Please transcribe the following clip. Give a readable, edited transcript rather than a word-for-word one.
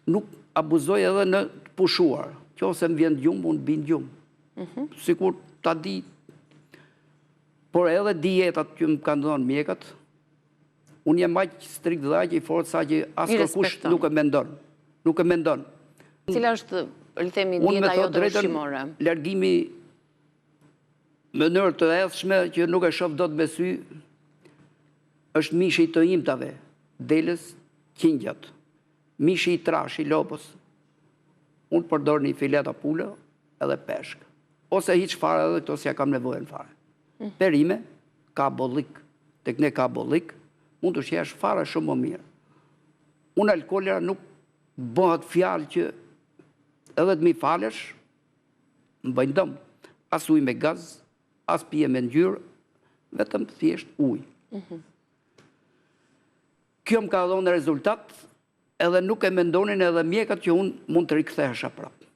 nuk abuzoj edhe në të pushuar. Që ose më vjen gjumë, unë bin gjumë. Sikur ta di, por edhe dietat që më kanë dhënë mjekët, unë jam aq strikt dhe aq i fortë sa që askush nuk e mendon. Nuk e mendon. Cila është, le themi, dieta jote ushqimore? Largimi në mënyrë të edhshme që nuk e shoh dot me sy është mishi të imtave, delës, qingjat, mishi i trash, i lopës. Unë përdor një fileta pule edhe peshk. Ose hiç fare edhe këto s'ja kam nevojën fare. Perime, ka bollik, tek ne ka bollik, mund të shesh fare shumë më mirë. Unë alkoolera nuk bëhet fjalë që edhe të mi falesh, më bëjnë dëm. As ujë me gaz, as pije me ngjyrë, vetëm thjesht ujë. Kjo më ka dhënë rezultat, edhe nuk e mendonin edhe mjekët që unë mund të rikthehesha prapë.